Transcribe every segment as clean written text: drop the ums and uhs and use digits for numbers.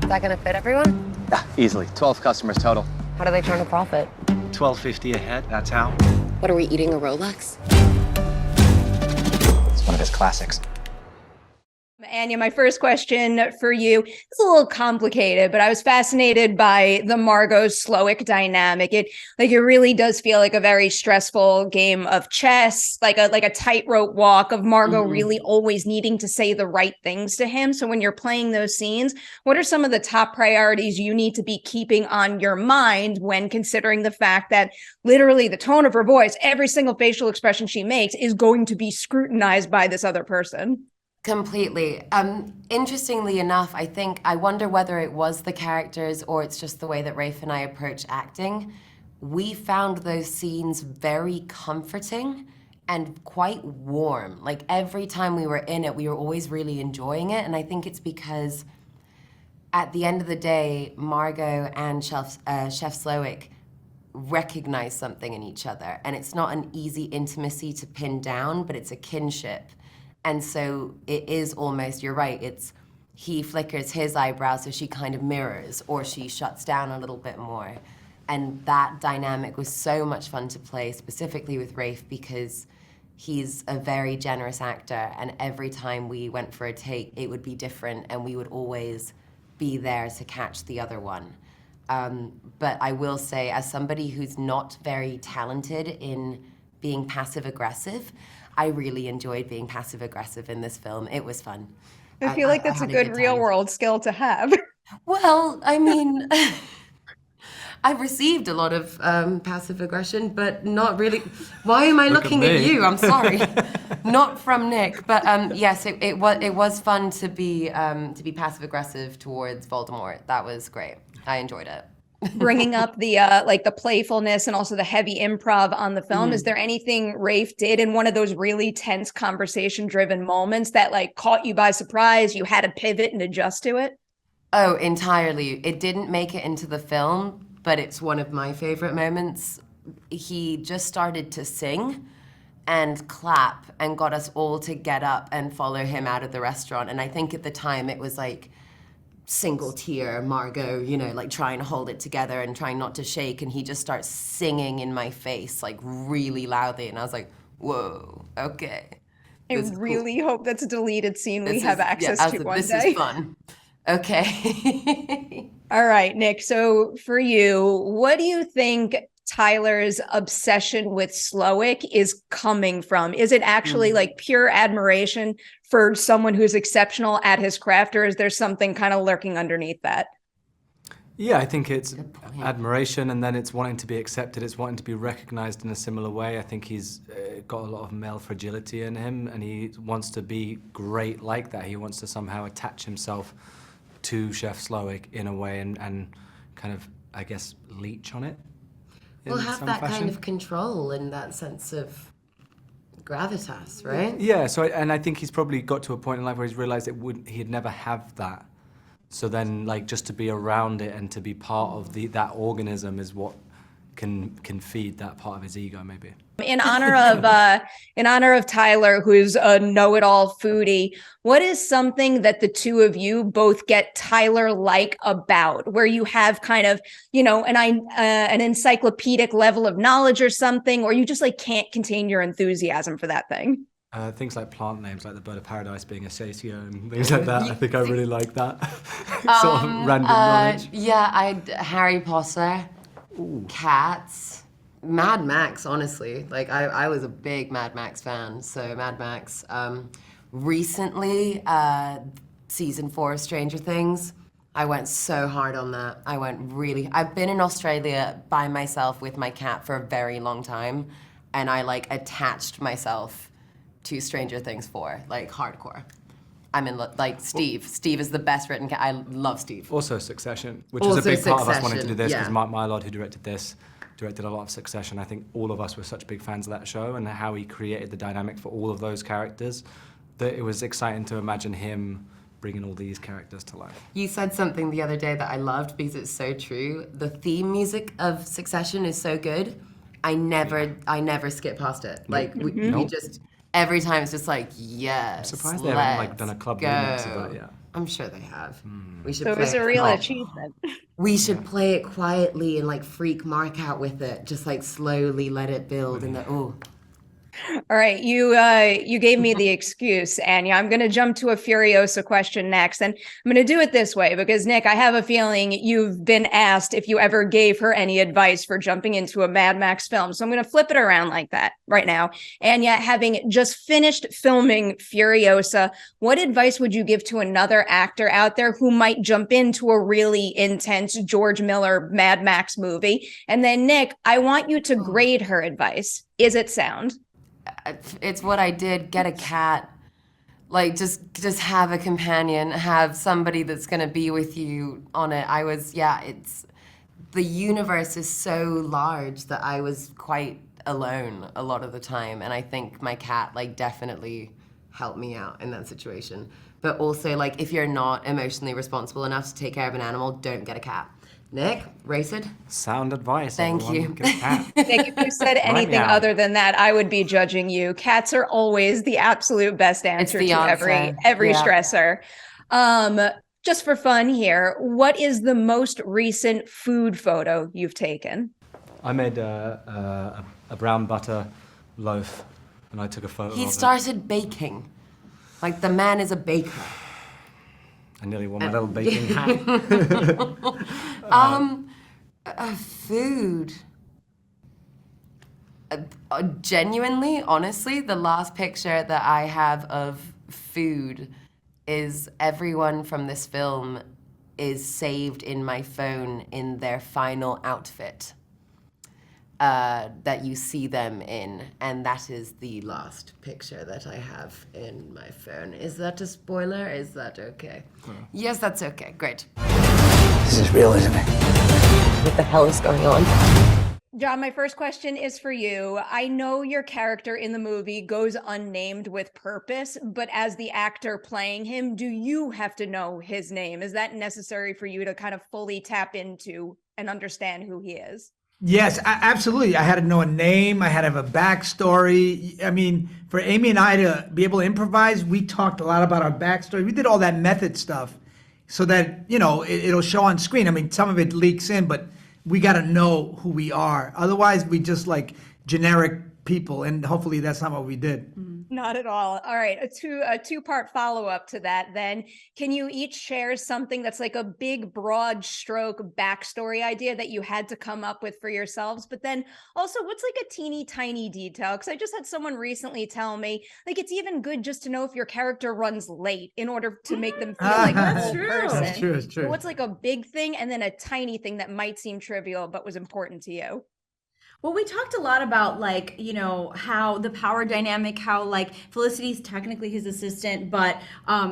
that gonna fit everyone? Yeah, easily. 12 customers total. How do they turn a profit? $12.50 a head, that's how. What, are we eating a Rolex? It's one of his classics. Anya, my first question for you is a little complicated, but I was fascinated by the Margot-Slowik dynamic. It really does feel like a very stressful game of chess, like a tightrope walk of Margot really always needing to say the right things to him. So when you're playing those scenes, what are some of the top priorities you need to be keeping on your mind when considering the fact that literally the tone of her voice, every single facial expression she makes is going to be scrutinized by this other person? Completely. Interestingly enough, I wonder whether it was the characters or it's just the way that Rafe and I approach acting. We found those scenes very comforting and quite warm. Like every time we were in it, we were always really enjoying it. And I think it's because at the end of the day, Margot and Chef Slowik recognize something in each other. And it's not an easy intimacy to pin down, but it's a kinship. And so it is almost, you're right, it's he flickers his eyebrow so she kind of mirrors, or she shuts down a little bit more. And that dynamic was so much fun to play, specifically with Rafe, because he's a very generous actor, and every time we went for a take, it would be different, and we would always be there to catch the other one. But I will say, as somebody who's not very talented in being passive-aggressive, I really enjoyed being passive-aggressive in this film. It was fun. I feel like that's a good real-world skill to have. Well, I mean, I've received a lot of passive aggression, but not really. Why am I looking at you? I'm sorry. Not from Nick, but yes, it was fun to be passive-aggressive towards Voldemort. That was great. I enjoyed it. Bringing up the the playfulness and also the heavy improv on the film, is there anything Rafe did in one of those really tense conversation-driven moments that caught you by surprise, you had to pivot and adjust to it? Oh, entirely. It didn't make it into the film, but it's one of my favorite moments. He just started to sing and clap and got us all to get up and follow him out of the restaurant. And I think at the time it was single tear, Margot, trying to hold it together and trying not to shake, and he just starts singing in my face, really loudly, and I was like, whoa, okay. I really hope that's a deleted scene we have access to one day. This is fun. Okay. All right, Nick, so for you, what do you think Tyler's obsession with Slowik is coming from? Is it actually pure admiration for someone who's exceptional at his craft, or is there something kind of lurking underneath that? Yeah, I think it's admiration, and then it's wanting to be accepted, it's wanting to be recognized in a similar way. I think he's got a lot of male fragility in him, and he wants to be great like that. He wants to somehow attach himself to Chef Slowik in a way and kind of, I guess, leech on it. We'll have that kind of control and that sense of gravitas, right? Yeah, and I think he's probably got to a point in life where he's realized he'd never have that. So then, just to be around it and to be part of that organism is what can feed that part of his ego, maybe. In honor of Tyler, who's a know-it-all foodie, what is something that the two of you both get Tyler-like about, where you have kind of, an encyclopedic level of knowledge or something, or you just can't contain your enthusiasm for that thing? Things like plant names, like the bird of paradise being a satio and things like that. I think I really like that sort of random knowledge. Yeah, Harry Potter, cats. Mad Max, honestly. I was a big Mad Max fan, so Mad Max. Recently, season 4 of Stranger Things, I went so hard on that. I've been in Australia by myself with my cat for a very long time, and I attached myself to Stranger Things 4, hardcore. I'm in Steve. Steve is the best written cat. I love Steve. Also Succession, which is a big part of us wanting to do this, because Mark Mylod, who directed this, directed a lot of Succession. I think all of us were such big fans of that show and how he created the dynamic for all of those characters, that it was exciting to imagine him bringing all these characters to life. You said something the other day that I loved because it's so true. The theme music of Succession is so good. I never skip past it. We just every time it's just like, yes, I'm surprised they haven't like done a club remix of it yet. I'm sure they have. We should So it play was a real achievement. We should play it quietly and like freak Mark out with it. Just like slowly let it build and All right, you gave me the excuse, Anya. I'm going to jump to a Furiosa question next, and I'm going to do it this way because, Nick, I have a feeling you've been asked if you ever gave her any advice for jumping into a Mad Max film. So I'm going to flip it around like that right now. Anya, having just finished filming Furiosa, what advice would you give to another actor out there who might jump into a really intense George Miller Mad Max movie? And then, Nick, I want you to grade her advice. Is it sound? it's what I did. Get a cat. Like just have a companion, have somebody that's gonna be with you on it. It's the universe is so large that I was quite alone a lot of the time, and I think my cat like definitely helped me out in that situation. But also, like, if you're not emotionally responsible enough to take care of an animal, don't get a cat. Nick, Reiss? Sound advice. Thank everyone. you. Get a cat. Nick, if you said anything other than that, I would be judging you. Cats are always the absolute best answer to every stressor. Just for fun here, what is the most recent food photo you've taken? I made a brown butter loaf, and I took a photo of it. He started baking. Like, the man is a baker. I nearly wore my little baking hat. Food. Genuinely, honestly, the last picture that I have of food is everyone from this film is saved in my phone in their final outfit that you see them in, and that is the last picture that I have in my phone. Is that a spoiler? Is that okay? Yes, that's okay. Great. This is real, isn't it? What the hell is going on? John, my first question is for you. I know your character in the movie goes unnamed with purpose, but as the actor playing him, do you have to know his name? Is that necessary for you to kind of fully tap into and understand who he is? Yes, absolutely. I had to know a name. I had to have a backstory. I mean, for Aimee and I to be able to improvise, we talked a lot about our backstory. We did all that method stuff so that, you know, it'll show on screen. I mean, some of it leaks in, but we got to know who we are. Otherwise, we just like generic people, and hopefully that's not what we did. Not at all. All right, a two-part follow-up to that then. Can you each share something that's like a big, broad stroke backstory idea that you had to come up with for yourselves? But then also, what's like a teeny tiny detail? Because I just had someone recently tell me, like, it's even good just to know if your character runs late in order to make them feel like a whole person. That's true, it's true. So what's like a big thing and then a tiny thing that might seem trivial but was important to you? Well, we talked a lot about, like, you know, how the power dynamic, how like Felicity's technically his assistant, but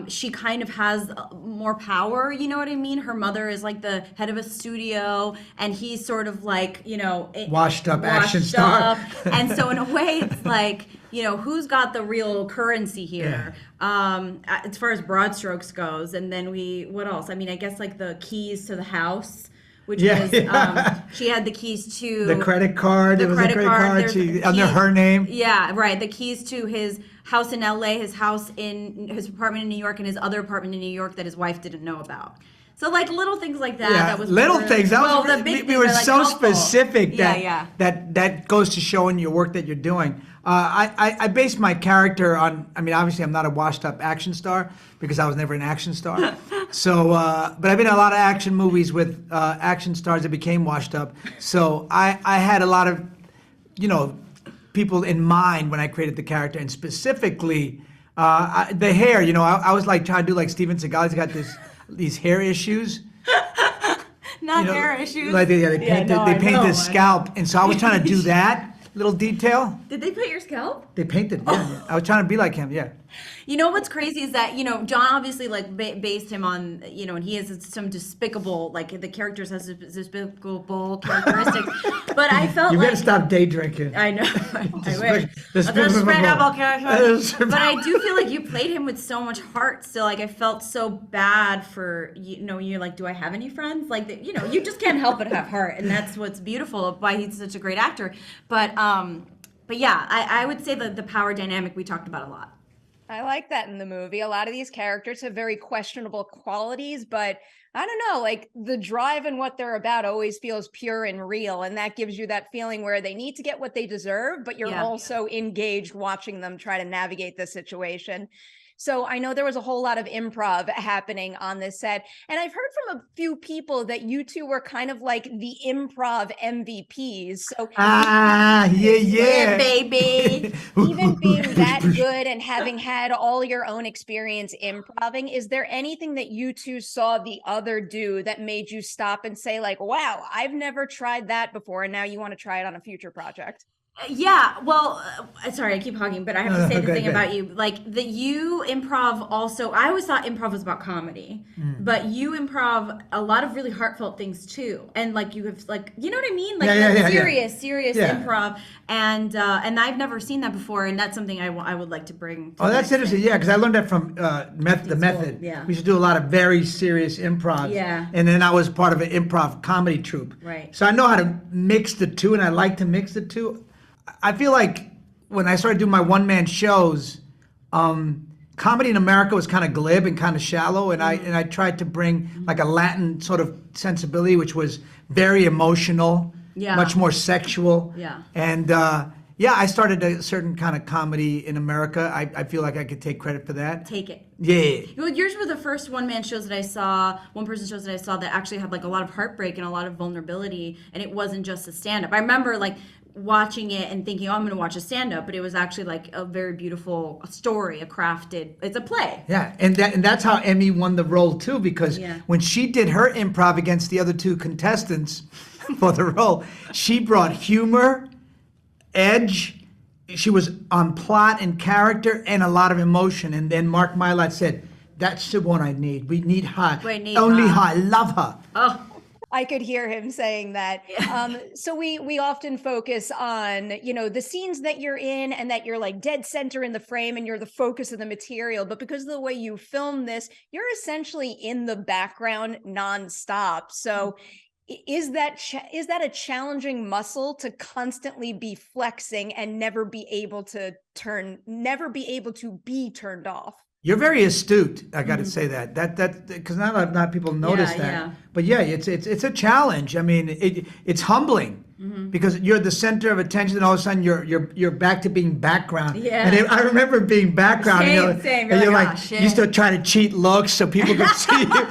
she kind of has more power, you know what I mean? Her mother is like the head of a studio, and he's sort of like, you know, Washed up action star. And so in a way, it's like, you know, who's got the real currency here, as far as broad strokes goes. And then what else? I mean, I guess like the keys to the house. Which was, she had the keys to the credit card. It was a credit card. Under her name. Yeah, right. The keys to his house in LA, his house in his apartment in New York, and his other apartment in New York that his wife didn't know about. So like little things like that. Yeah, that was little really, things. That well, was the big we were things are, like, so helpful. specific that goes to showing your work that you're doing. I based my character on. I mean, obviously, I'm not a washed-up action star because I was never an action star. So, but I've been in a lot of action movies with action stars that became washed up. So I had a lot of, you know, people in mind when I created the character, and specifically the hair. You know, I was like trying to do like Steven Seagal. He's got these hair issues. Not hair issues. Like they painted his scalp, and so I was trying to do that little detail. Did they put your scalp? They painted. Yeah. I was trying to be like him. Yeah. You know what's crazy is that, you know, John obviously like based him on, you know, and he has some despicable, like the characters has despicable characteristics. But I felt you like better stop day drinking. I know. I wish. Despicable character. But I do feel like you played him with so much heart. Still, like I felt so bad for, you know, you're like, do I have any friends? Like, you know, you just can't help but have heart, and that's what's beautiful. Why he's such a great actor. But But yeah, I would say that the power dynamic we talked about a lot. I like that in the movie. A lot of these characters have very questionable qualities, but I don't know, like the drive and what they're about always feels pure and real. And that gives you that feeling where they need to get what they deserve, but you're also engaged watching them try to navigate the situation. So I know there was a whole lot of improv happening on this set. And I've heard from a few people that you two were kind of like the improv MVPs. So Yeah, baby. even being that good and having had all your own experience improving, is there anything that you two saw the other do that made you stop and say like, wow, I've never tried that before, and now you want to try it on a future project? Yeah, well, sorry, I keep hogging, but I have to say the thing about you. Like, you improv also, I always thought improv was about comedy, but you improv a lot of really heartfelt things too. And like, you have like, you know what I mean? Like, serious improv. And I've never seen that before, and that's something I would like to bring to that's interesting, because I learned that from the Method. Yeah. We used to do a lot of very serious improv. Yeah. And then I was part of an improv comedy troupe. Right. So I know how to mix the two, and I like to mix the two. I feel like when I started doing my one-man shows, comedy in America was kind of glib and kind of shallow, and I tried to bring like a Latin sort of sensibility, which was very emotional, much more sexual. Yeah. And I started a certain kind of comedy in America. I feel like I could take credit for that. Take it. Yeah. Well, yours were the first one-man shows that I saw, one-person shows that I saw that actually had like a lot of heartbreak and a lot of vulnerability, and it wasn't just a stand-up. I remember like watching it and thinking, oh, I'm going to watch a stand-up, but it was actually like a very beautiful story, it's a play. Yeah, and that's how Aimee won the role too, because when she did her improv against the other two contestants for the role, she brought humor, edge, she was on plot and character, and a lot of emotion. And then Mark Mylod said, that's the one I need. We need her. Only her. I love her. Oh. I could hear him saying that. So we often focus on, the scenes that you're in and that you're like dead center in the frame and you're the focus of the material. But because of the way you film this, you're essentially in the background nonstop. So is that a challenging muscle to constantly be flexing and never be able to be turned off? You're very astute. I got to say that because not people notice that. Yeah. But it's a challenge. I mean, it's humbling because you're the center of attention, and all of a sudden you're back to being background. Yeah. And I remember being background. Same. And you're like, like you still trying to cheat looks so people can see you.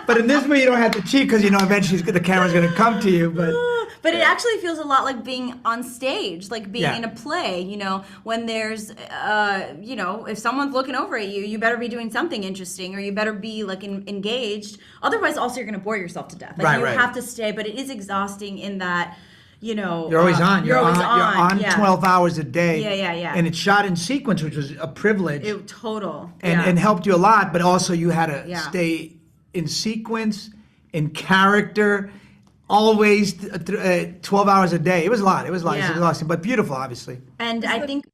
But in this way, you don't have to cheat because eventually the camera's going to come to you. But it actually feels a lot like being on stage, like being in a play, when there's, if someone's looking over at you, you better be doing something interesting, or you better be like engaged. Otherwise, also, you're going to bore yourself to death. Like, you have to stay, but it is exhausting in that, you're always on. You're on 12 hours a day. Yeah. And it's shot in sequence, which was a privilege. And helped you a lot, but also you had to stay in sequence, in character, always 12 hours a day. It was a lot. It was exhausting, but beautiful, obviously. And I think,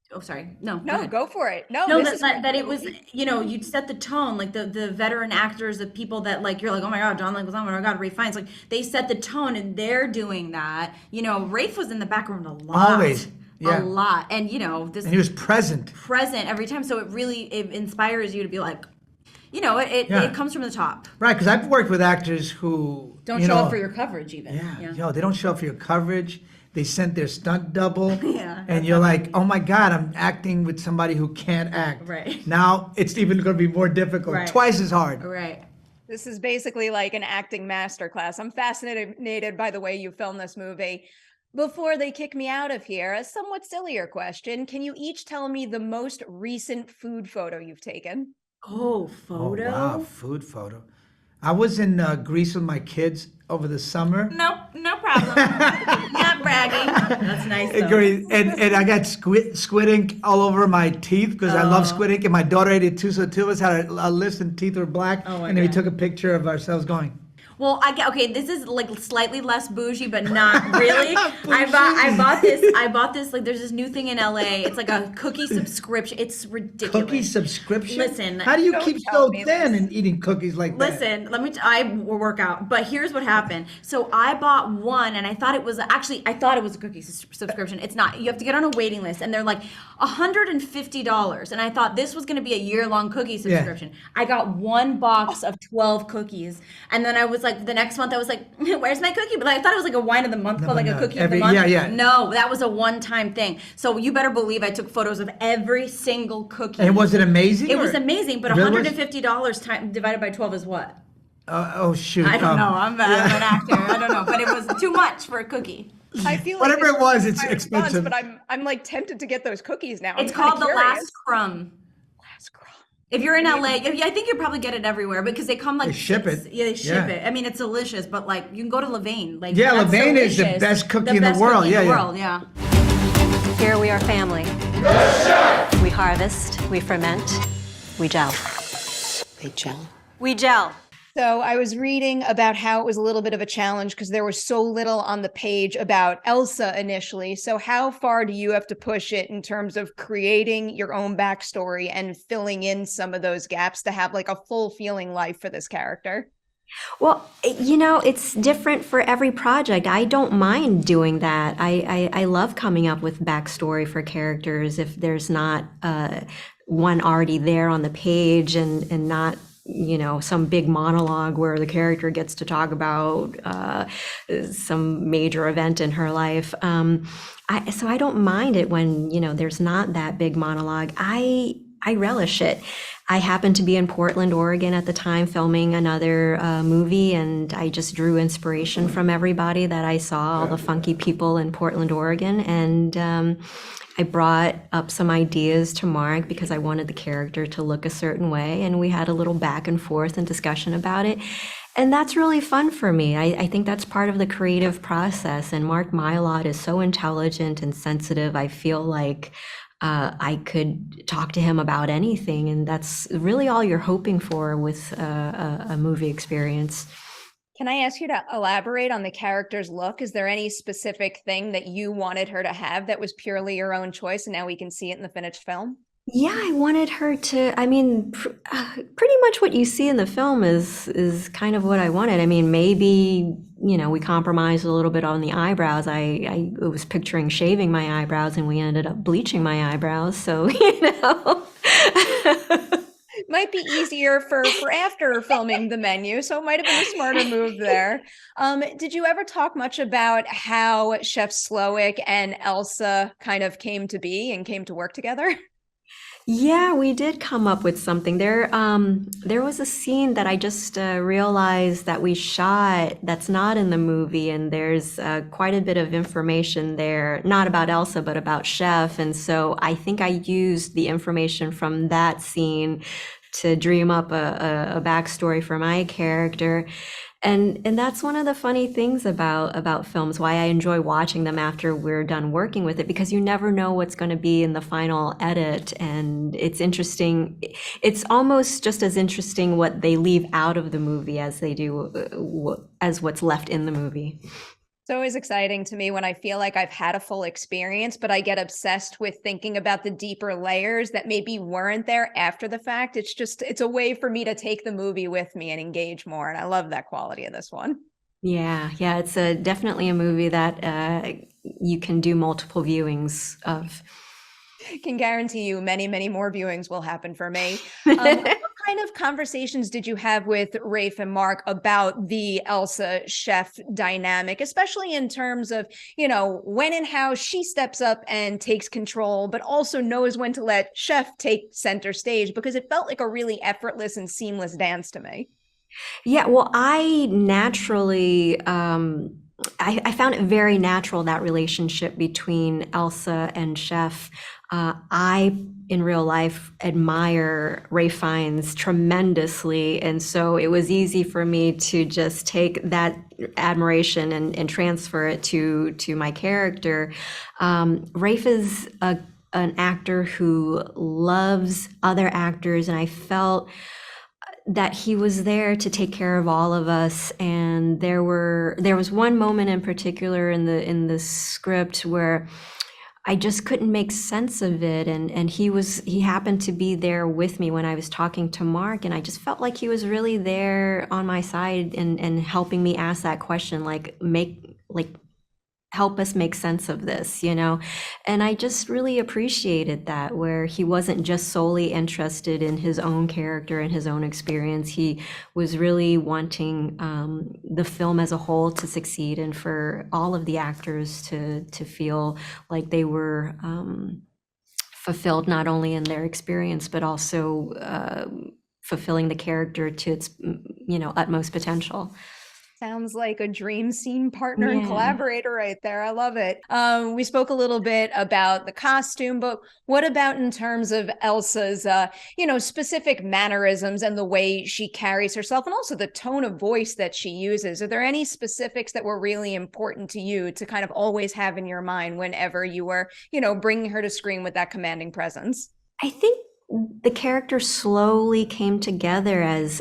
No, go for it. That it was, you'd set the tone, like the veteran actors, the people that like, you're like, oh my God, John Leguizamo, oh my God, Ray Fiennes, like they set the tone and they're doing that. Rafe was in the background a lot. Always. Yeah. A lot. And, and he was present every time. So it inspires you to be like, it comes from the top. Right, because I've worked with actors who don't show up for your coverage even. They don't show up for your coverage. They sent their stunt double. And you're funny. like, oh my God, I'm acting with somebody who can't act. Right. Now it's even going to be more difficult, twice as hard. Right. This is basically like an acting masterclass. I'm fascinated by the way you film this movie. Before they kick me out of here, a somewhat sillier question. Can you each tell me the most recent food photo you've taken? Oh, photo? Oh, wow, food photo. I was in Greece with my kids over the summer. No problem. Not bragging. That's nice though. And I got squid ink all over my teeth because I love squid ink, and my daughter ate it too, so two of us had our lips and teeth were black, and then we took a picture of ourselves going. Well, okay. This is like slightly less bougie, but not really. I bought this. Like, there's this new thing in LA. It's like a cookie subscription. It's ridiculous. Cookie subscription? Listen, How do you don't keep tell so me thin and eating cookies like that? Listen, I will work out. But here's what happened. So I bought one, and I thought it was a cookie subscription. It's not. You have to get on a waiting list, and they're like $150. And I thought this was going to be a year-long cookie subscription. I got one box of 12 cookies, and then I was like, the next month I was like, where's my cookie? But I thought it was like a wine of the month, called like a cookie of the month. Yeah. No, that was a one-time thing. So you better believe I took photos of every single cookie. And was it amazing? It was amazing, but $150 divided by 12 is what? Oh shoot! I don't know. I'm an actor. I don't know, but it was too much for a cookie. I feel Whatever like it was, it's my response, expensive. but I'm like tempted to get those cookies now. It's I'm kinda called the curious. Last Crumb. Last crumb. If you're in LA, I think you probably get it everywhere because they come like They ship it. Yeah, they ship Yeah. it. I mean, it's delicious, but like you can go to Levain. Like Yeah, that's Levain is the delicious. best cookie in the best world. cookie in the Yeah. world, yeah. Here we are family. We harvest, we ferment, we gel. They gel. We gel. So I was reading about how it was a little bit of a challenge because there was so little on the page about Elsa initially. So how far do you have to push it in terms of creating your own backstory and filling in some of those gaps to have like a full feeling life for this character? Well, you know, it's different for every project. I don't mind doing that. I love coming up with backstory for characters if there's not one already there on the page and not, you know, some big monologue where the character gets to talk about some major event in her life. So I don't mind it when, you know, there's not that big monologue. I relish it. I happened to be in Portland, Oregon at the time filming another movie, and I just drew inspiration from everybody that I saw, all the funky people in Portland, Oregon, and I brought up some ideas to Mark because I wanted the character to look a certain way, and we had a little back and forth and discussion about it. And that's really fun for me. I think that's part of the creative process, and Mark Mylod is so intelligent and sensitive. I feel like I could talk to him about anything, and that's really all you're hoping for with a movie experience. Can I ask you to elaborate on the character's look? Is there any specific thing that you wanted her to have that was purely your own choice and now we can see it in the finished film? Yeah, I wanted her to, I mean, pretty much what you see in the film is kind of what I wanted. I mean, maybe, you know, we compromised a little bit on the eyebrows. I was picturing shaving my eyebrows and we ended up bleaching my eyebrows. So, you know. Might be easier for after filming the menu, so it might have been a smarter move there. Did you ever talk much about how Chef Slowik and Elsa kind of came to be and came to work together? Yeah, we did come up with something. There was a scene that I just realized that we shot that's not in the movie, and there's quite a bit of information there, not about Elsa, but about Chef. And so I think I used the information from that scene to dream up a backstory for my character. And that's one of the funny things about films, why I enjoy watching them after we're done working with it, because you never know what's going to be in the final edit. And it's interesting. It's almost just as interesting what they leave out of the movie as they do as what's left in the movie. It's always exciting to me when I feel like I've had a full experience, but I get obsessed with thinking about the deeper layers that maybe weren't there after the fact. It's a way for me to take the movie with me and engage more. And I love that quality of this one. Yeah, it's definitely a movie that you can do multiple viewings of. Can guarantee you many, many more viewings will happen for me. What kind of conversations did you have with Rafe and Mark about the Elsa Chef dynamic, especially in terms of, you know, when and how she steps up and takes control, but also knows when to let Chef take center stage, because it felt like a really effortless and seamless dance to me. Yeah, well, I naturally, I found it very natural, that relationship between Elsa and Chef. I, in real life, admire Ralph Fiennes tremendously, and so it was easy for me to just take that admiration and transfer it to my character. Rafe is an actor who loves other actors, and I felt that he was there to take care of all of us. And there was one moment in particular in the script where I just couldn't make sense of it. And he happened to be there with me when I was talking to Mark, and I just felt like he was really there on my side and helping me ask that question, help us make sense of this, And I just really appreciated that, where he wasn't just solely interested in his own character and his own experience. He was really wanting the film as a whole to succeed, and for all of the actors to feel like they were fulfilled, not only in their experience, but also fulfilling the character to its, utmost potential. Sounds like a dream scene partner and Yeah. collaborator right there. I love it. We spoke a little bit about the costume, but what about in terms of Elsa's, specific mannerisms and the way she carries herself, and also the tone of voice that she uses? Are there any specifics that were really important to you to kind of always have in your mind whenever you were, bringing her to screen with that commanding presence? I think the character slowly came together as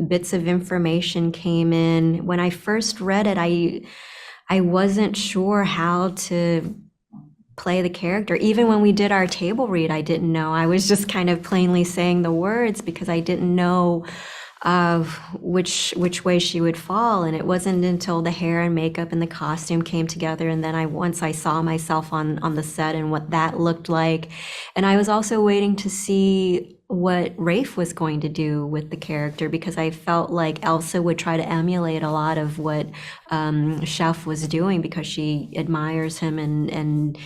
bits of information came in. When I first read it, I wasn't sure how to play the character. Even when we did our table read, I didn't know. I was just kind of plainly saying the words because I didn't know of which way she would fall. And it wasn't until the hair and makeup and the costume came together, and then once I saw myself on the set and what that looked like. And I was also waiting to see what Reiss was going to do with the character, because I felt like Elsa would try to emulate a lot of what Chef was doing, because she admires him, and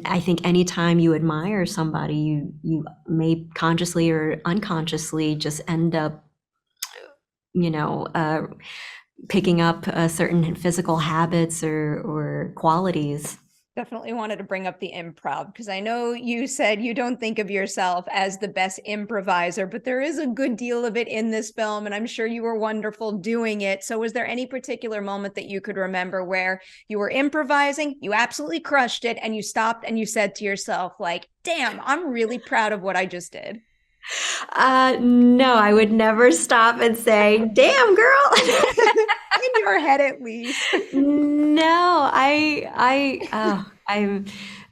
I think anytime you admire somebody, you may consciously or unconsciously just end up picking up certain physical habits or qualities. Definitely wanted to bring up the improv, because I know you said you don't think of yourself as the best improviser, but there is a good deal of it in this film, and I'm sure you were wonderful doing it. So was there any particular moment that you could remember where you were improvising, you absolutely crushed it, and you stopped and you said to yourself, like, damn, I'm really proud of what I just did? No, I would never stop and say, damn, girl. In your head, at least. No, I'm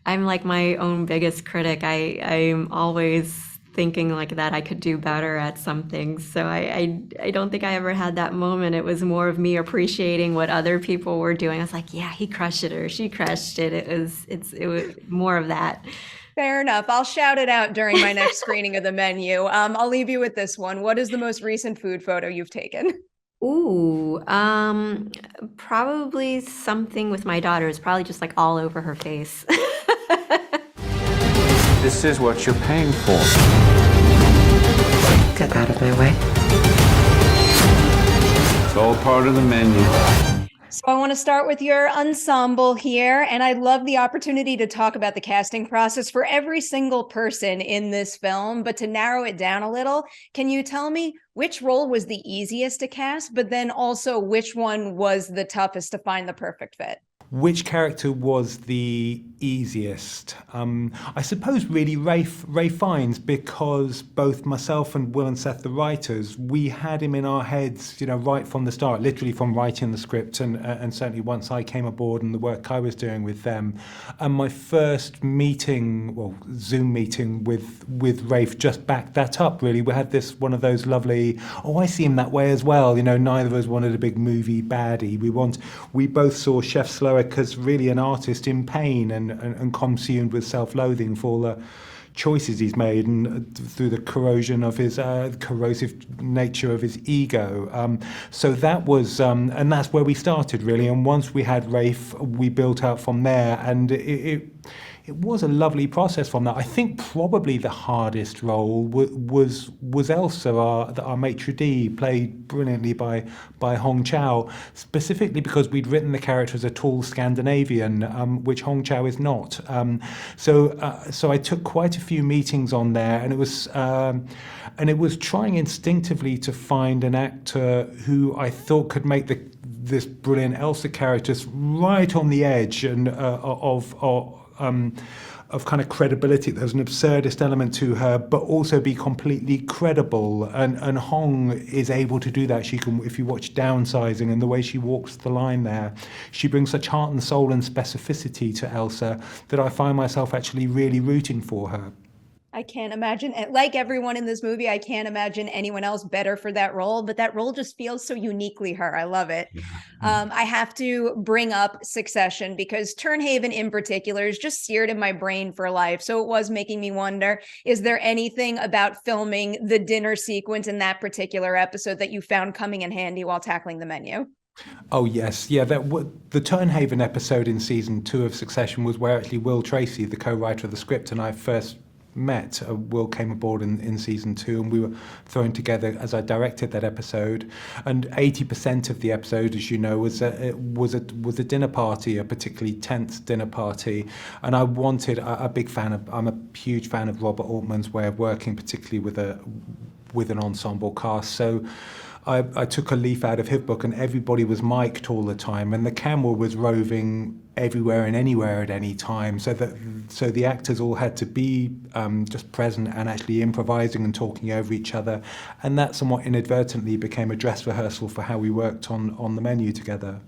like my own biggest critic. I'm always thinking like that I could do better at something. So I don't think I ever had that moment. It was more of me appreciating what other people were doing. I was like, yeah, he crushed it, or she crushed it. It was more of that. Fair enough. I'll shout it out during my next screening of the menu. I'll leave you with this one. What is the most recent food photo you've taken? Ooh, probably something with my daughter. It's probably just like all over her face. This is what you're paying for. Get out of my way. It's all part of the menu. So I want to start with your ensemble here, and I'd love the opportunity to talk about the casting process for every single person in this film, but to narrow it down a little, can you tell me which role was the easiest to cast, but then also which one was the toughest to find the perfect fit? Which character was the easiest? I suppose really Ray Fiennes, because both myself and Will and Seth, the writers, we had him in our heads, right from the start, literally from writing the script, and certainly once I came aboard and the work I was doing with them. And my first meeting, Zoom meeting with Rafe just backed that up, really. We had one of those lovely, I see him that way as well. Neither of us wanted a big movie baddie. We both saw Chef Slowik as really an artist in pain and consumed with self-loathing for all the choices he's made, and through the corrosion of his corrosive nature of his ego. So that was, and that's where we started really. And once we had Rafe, we built out from there, and it was a lovely process from that. I think probably the hardest role was Elsa, our maitre d', played brilliantly by Hong Chau, specifically because we'd written the character as a tall Scandinavian, which Hong Chau is not. So I took quite a few meetings on there, and it was trying instinctively to find an actor who I thought could make this brilliant Elsa character right on the edge and kind of credibility. There's an absurdist element to her, but also be completely credible. And Hong is able to do that. She can, if you watch Downsizing and the way she walks the line there, she brings such heart and soul and specificity to Elsa that I find myself actually really rooting for her. I can't imagine, like everyone in this movie, I can't imagine anyone else better for that role, but that role just feels so uniquely her. I love it. I have to bring up Succession because Turnhaven in particular is just seared in my brain for life. So it was making me wonder, is there anything about filming the dinner sequence in that particular episode that you found coming in handy while tackling the menu? Oh yes, yeah. The Turnhaven episode in season 2 of Succession was where actually Will Tracy, the co-writer of the script, and I first met. Will came aboard in season 2, and we were thrown together as I directed that episode. And 80% of the episode, as you know, was a dinner party, a particularly tense dinner party. And I wanted I'm a huge fan of Robert Altman's way of working, particularly with an ensemble cast. So I took a leaf out of his book, and everybody was mic'd all the time, and the camera was roving everywhere and anywhere at any time, so the actors all had to be just present and actually improvising and talking over each other, and that somewhat inadvertently became a dress rehearsal for how we worked on the menu together.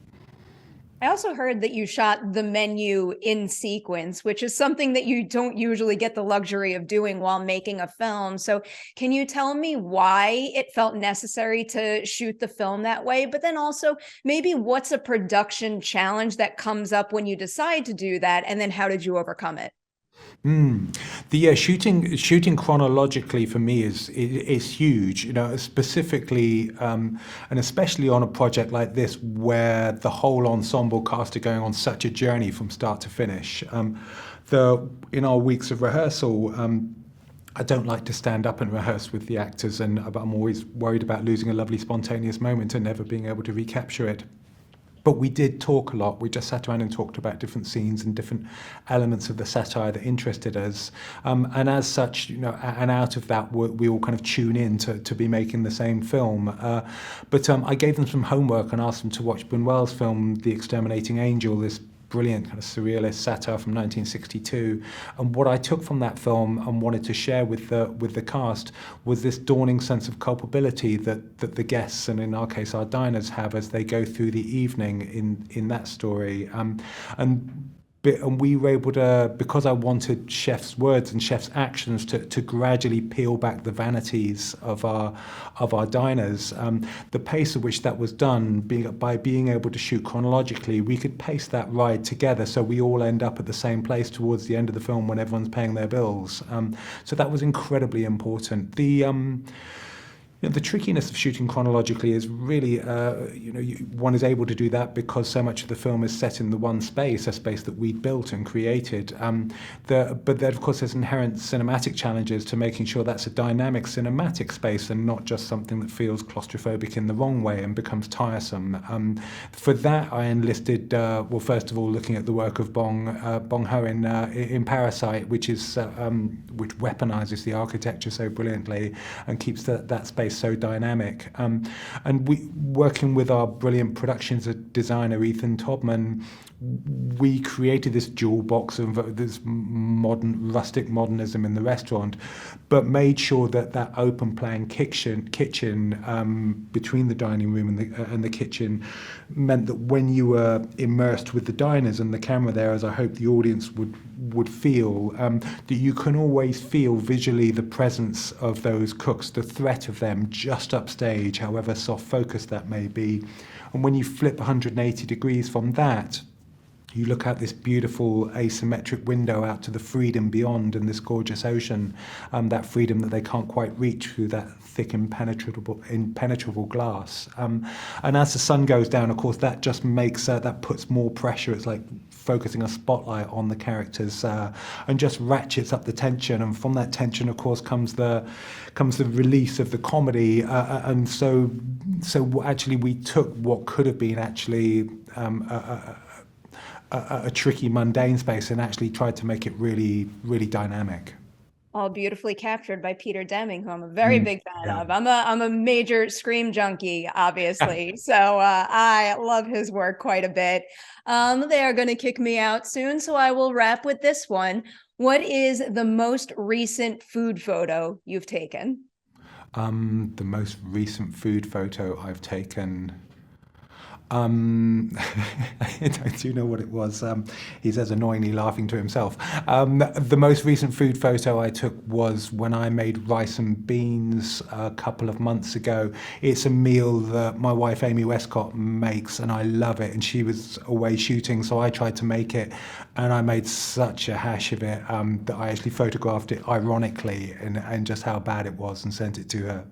I also heard that you shot the menu in sequence, which is something that you don't usually get the luxury of doing while making a film. So can you tell me why it felt necessary to shoot the film that way? But then also maybe what's a production challenge that comes up when you decide to do that? And then how did you overcome it? The shooting chronologically for me is huge, specifically and especially on a project like this where the whole ensemble cast are going on such a journey from start to finish. In our weeks of rehearsal, I don't like to stand up and rehearse with the actors, and I'm always worried about losing a lovely spontaneous moment and never being able to recapture it. But we did talk a lot. We just sat around and talked about different scenes and different elements of the satire that interested us. And as such, and out of that, we all kind of tune in to be making the same film. But I gave them some homework and asked them to watch Buñuel's film, The Exterminating Angel, this brilliant kind of surrealist satire from 1962. And what I took from that film and wanted to share with the cast was this dawning sense of culpability that the guests, and in our case our diners, have as they go through the evening in that story. And we were able to, because I wanted chef's words and chef's actions to gradually peel back the vanities of our diners. The pace at which that was done, by being able to shoot chronologically, we could pace that ride together so we all end up at the same place towards the end of the film when everyone's paying their bills. So that was incredibly important. The trickiness of shooting chronologically is really, one is able to do that because so much of the film is set in the one space, a space that we built and created. But then, of course, there's inherent cinematic challenges to making sure that's a dynamic cinematic space and not just something that feels claustrophobic in the wrong way and becomes tiresome. For that, I enlisted, first of all, looking at the work of Bong Ho in Parasite, which weaponizes the architecture so brilliantly and keeps that space so dynamic. And we, working with our brilliant productions designer Ethan Todman, we created this jewel box of this rustic modernism in the restaurant, but made sure that open plan kitchen between the dining room and the kitchen meant that when you were immersed with the diners and the camera there, as I hope the audience would feel, that you can always feel visually the presence of those cooks, the threat of them just upstage, however soft focus that may be. And when you flip 180 degrees from that, you look out this beautiful asymmetric window out to the freedom beyond and this gorgeous ocean, that freedom that they can't quite reach through that thick impenetrable glass. And as the sun goes down, of course, that just makes, that puts more pressure. It's like focusing a spotlight on the characters and just ratchets up the tension. And from that tension, of course, comes the release of the comedy. And so actually we took what could have been actually a tricky, mundane space and actually tried to make it really, really dynamic. All beautifully captured by Peter Deming, who I'm a very big fan of. I'm a major Scream junkie, obviously. So I love his work quite a bit. They are going to kick me out soon, so I will wrap with this one. What is the most recent food photo you've taken? The most recent food photo I've taken. I do know what it was. He says annoyingly laughing to himself. The most recent food photo I took was when I made rice and beans a couple of months ago. It's a meal that my wife Amy Westcott makes and I love it, and she was away shooting, so I tried to make it and I made such a hash of it that I actually photographed it ironically and just how bad it was and sent it to her.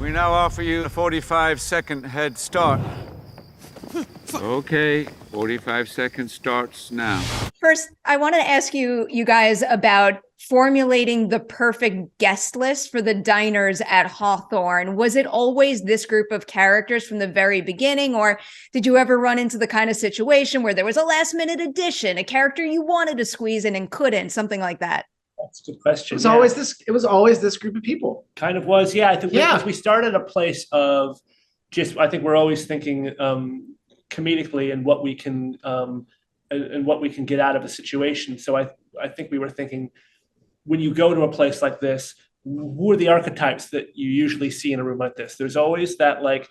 We now offer you a 45-second head start. Okay, 45 seconds starts now. First, I want to ask you guys about formulating the perfect guest list for the diners at Hawthorne. Was it always this group of characters from the very beginning, or did you ever run into the kind of situation where there was a last-minute addition, a character you wanted to squeeze in and couldn't, something like that? That's a good question. It was always this group of people. Kind of was, yeah. I think we started a place of just, I think we're always thinking comedically and what we can get out of a situation. So I think we were thinking, when you go to a place like this, who are the archetypes that you usually see in a room like this? There's always that like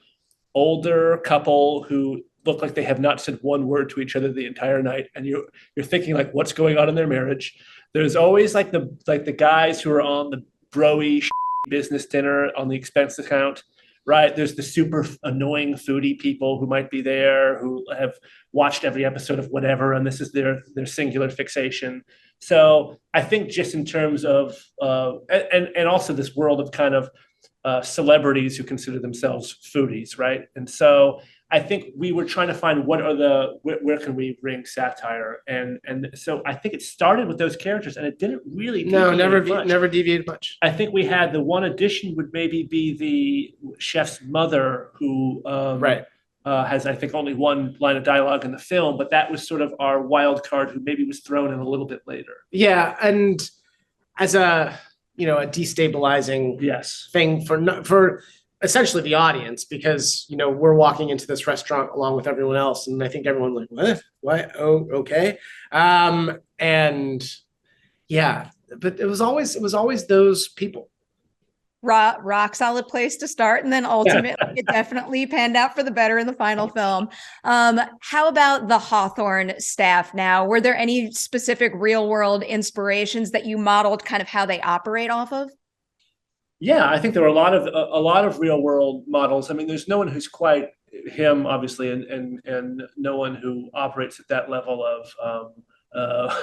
older couple who look like they have not said one word to each other the entire night, and you're thinking like, what's going on in their marriage? There's always like the guys who are on the broy business dinner on the expense account. Right. There's the super annoying foodie people who might be there, who have watched every episode of whatever, and this is their singular fixation. So I think just in terms of and also this world of kind of celebrities who consider themselves foodies, right? And so I think we were trying to find where can we bring satire, and so I think it started with those characters, and it didn't really never deviated much. I think we had the one addition would maybe be the chef's mother, who has, I think, only one line of dialogue in the film, but that was sort of our wild card who maybe was thrown in a little bit later. Yeah, and as a destabilizing thing for essentially the audience, because we're walking into this restaurant along with everyone else, and I think everyone's like, what, oh, okay. And yeah, but it was always those people. Rock solid place to start, and then ultimately it definitely panned out for the better in the final film. How about the Hawthorne staff now? Were there any specific real world inspirations that you modeled kind of how they operate off of? Yeah, I think there were a lot of real world models. I mean, there's no one who's quite him, obviously, and no one who operates at that level of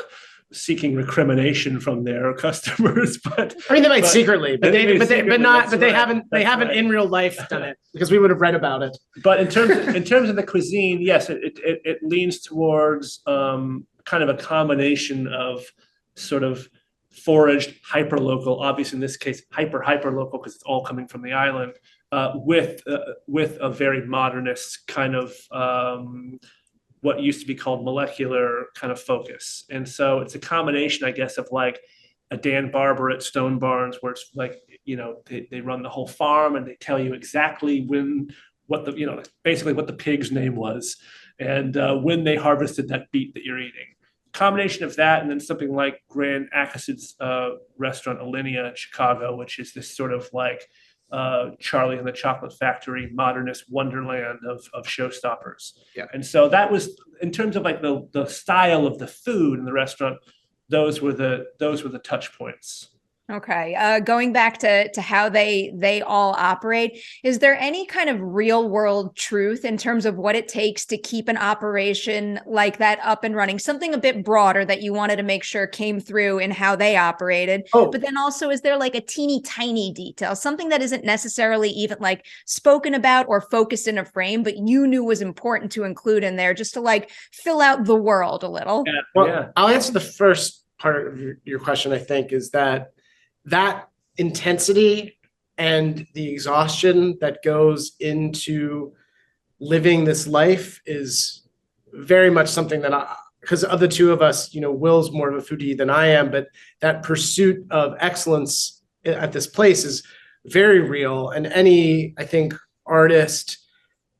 seeking recrimination from their customers. But I mean, they might secretly, but they haven't in real life done it, because we would have read about it. But in terms of the cuisine, yes, it leans towards kind of a combination of sort of foraged hyper-local, obviously in this case hyper-local because it's all coming from the island, with a very modernist kind of what used to be called molecular kind of focus. And so it's a combination, I guess, of like a Dan Barber at Stone Barns, where it's like, they run the whole farm and they tell you exactly basically what the pig's name was and when they harvested that beet that you're eating. Combination of that, and then something like Grant Ackison's restaurant Alinea in Chicago, which is this sort of like Charlie and the Chocolate Factory modernist wonderland of showstoppers. Yeah. And so that was, in terms of like the style of the food in the restaurant, those were the touch points. Okay. Going back to how they all operate, is there any kind of real world truth in terms of what it takes to keep an operation like that up and running? Something a bit broader that you wanted to make sure came through in how they operated. Oh. But then also, is there like a teeny tiny detail, something that isn't necessarily even like spoken about or focused in a frame, but you knew was important to include in there just to like fill out the world a little? Yeah. Well, I'll answer the first part of your question, I think, is that intensity and the exhaustion that goes into living this life is very much something that because of the two of us, Will's more of a foodie than I am, but that pursuit of excellence at this place is very real. And any, I think, artist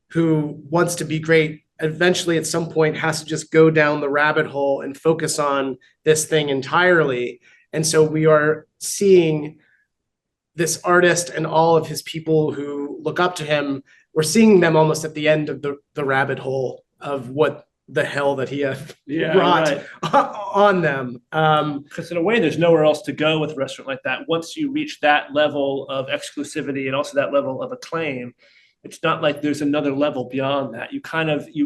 who wants to be great eventually at some point has to just go down the rabbit hole and focus on this thing entirely. And so we are seeing this artist and all of his people who look up to him, we're seeing them almost at the end of the rabbit hole of what the hell that he has brought on them. Because in a way, there's nowhere else to go with a restaurant like that. Once you reach that level of exclusivity and also that level of acclaim, it's not like there's another level beyond that.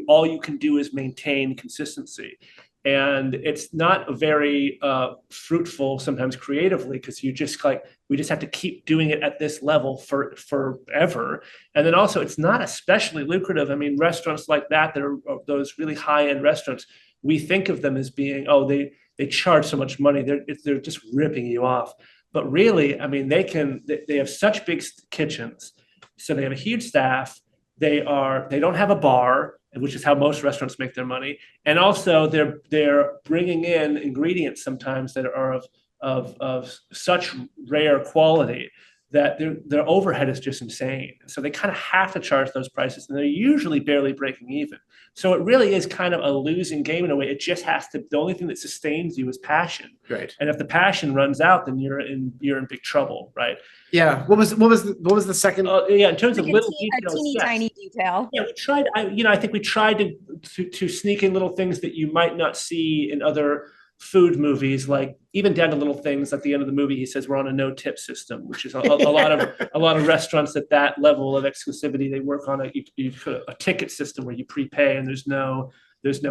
All you can do is maintain consistency. And it's not very fruitful sometimes creatively, because we just have to keep doing it at this level for forever. And then also it's not especially lucrative. I mean, restaurants like that are those really high-end restaurants, we think of them as being, they charge so much money, they're just ripping you off. But really, I mean, they have such big kitchens, so they have a huge staff. They don't have a bar, which is how most restaurants make their money. And also they're bringing in ingredients sometimes that are of such rare quality that their overhead is just insane. So they kind of have to charge those prices, and they're usually barely breaking even. So it really is kind of a losing game in a way. It just has to, the only thing that sustains you is passion. Right. And if the passion runs out, then you're in big trouble, right? Yeah. What was the second? In terms of Like little a details. teeny tiny detail. Yeah, we tried. I think we tried to sneak in little things that you might not see in other food movies, like even down to little things. At the end of the movie, he says we're on a no-tip system, which is a lot of restaurants at that level of exclusivity. They work on a ticket system where you prepay and there's no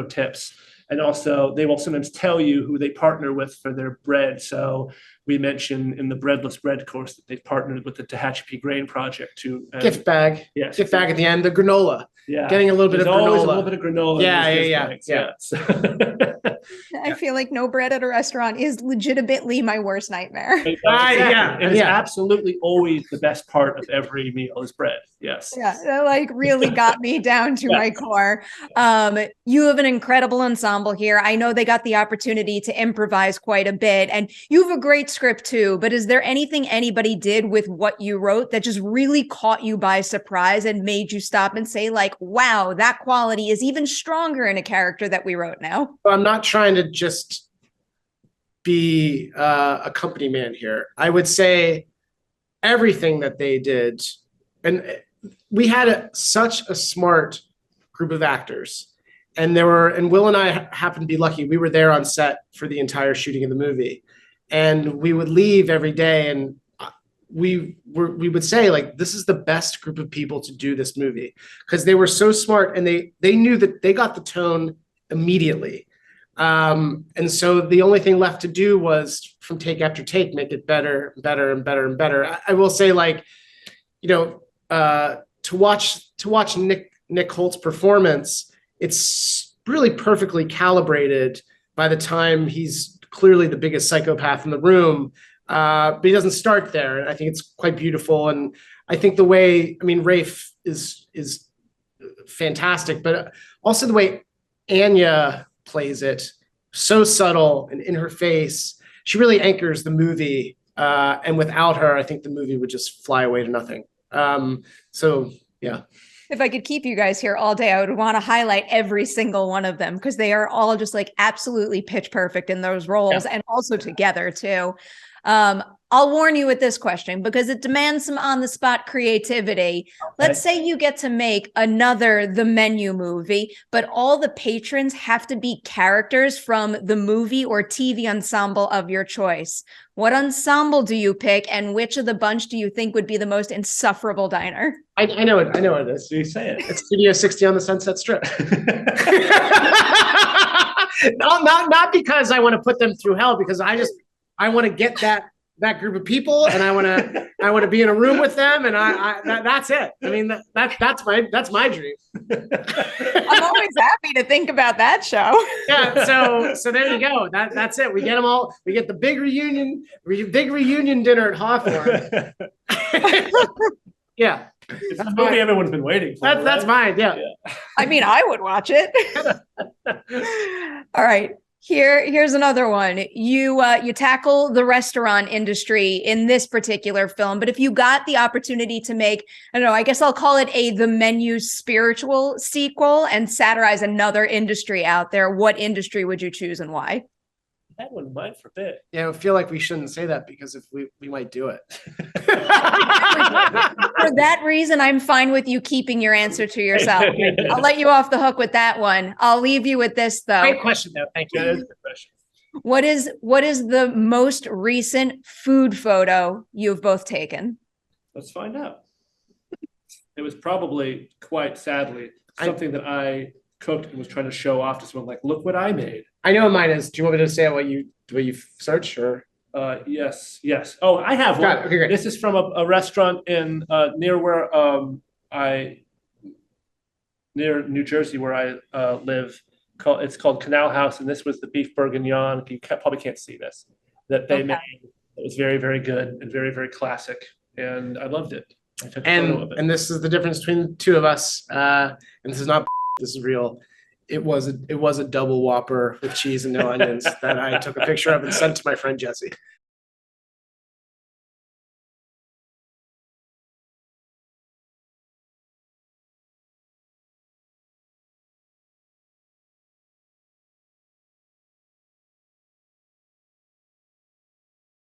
tips. And also, they will sometimes tell you who they partner with for their bread. So we mentioned in the breadless bread course that they've partnered with the Tehachapi Grain Project to gift bag. Yes, gift bag at the end. The granola. Yeah, getting a little bit of granola. Always a little bit of granola. Yeah. I feel like no bread at a restaurant is legitimately my worst nightmare. Exactly. And it's absolutely always the best part of every meal is bread. Yes. Yeah, that like really got me down to my core. You have an incredible ensemble here. I know they got the opportunity to improvise quite a bit, and you have a great script too, but is there anything anybody did with what you wrote that just really caught you by surprise and made you stop and say like, wow, that quality is even stronger in a character that we wrote now? I'm not trying to just be a company man here. I would say everything that they did, and we had such a smart group of actors, and Will and I happened to be lucky. We were there on set for the entire shooting of the movie, and we would leave every day, and we would say like, this is the best group of people to do this movie, because they were so smart, and they knew that they got the tone immediately. And so the only thing left to do was, from take after take, make it better, better, and better and better. I will say, like, to watch Nick Hoult's performance, it's really perfectly calibrated by the time he's clearly the biggest psychopath in the room. But he doesn't start there. And I think it's quite beautiful. And I think the way, Rafe is fantastic, but also the way Anya plays it, so subtle and in her face. She really anchors the movie. And without her, I think the movie would just fly away to nothing. So, yeah. If I could keep you guys here all day, I would want to highlight every single one of them, because they are all just like absolutely pitch perfect in those roles, and also together too. I'll warn you with this question because it demands some on-the-spot creativity. Okay. Let's say you get to make another The Menu movie, but all the patrons have to be characters from the movie or TV ensemble of your choice. What ensemble do you pick, and which of the bunch do you think would be the most insufferable diner? I know it is. You say it. It's Studio 60 on the Sunset Strip. Not because I want to put them through hell, because I want to get that group of people, and I want to be in a room with them, and that's it. I mean, that's my dream. I'm always happy to think about that show. Yeah, so there you go. That's it. We get them all. We get the big reunion dinner at Hawthorne. Yeah. It's the movie everyone's been waiting for. That's mine. Yeah. I mean, I would watch it. All right. Here's another one. You tackle the restaurant industry in this particular film, but if you got the opportunity to make, I don't know, I guess I'll call it The Menu spiritual sequel and satirize another industry out there, what industry would you choose and why? That one might forbid. Yeah, I feel like we shouldn't say that because if we might do it. For that reason, I'm fine with you keeping your answer to yourself. I'll let you off the hook with that one. I'll leave you with this though. Great question though. Thank you. That is a good question. What is the most recent food photo you've both taken? Let's find out. It was probably, quite sadly, something that I cooked and was trying to show off to someone, like, look what I made. I know what mine is. Do you want me to say what you've searched or? Yes. Oh, I have one. Okay, great. This is from a restaurant in near where near New Jersey where I live. It's called Canal House, and this was the beef bourguignon. You probably can't see this that they made. It was very, very good and very, very classic, and I loved it. I took a photo of it. And this is the difference between the two of us. And this is not. This is real. It was a double Whopper with cheese and no onions that I took a picture of and sent to my friend Jesse.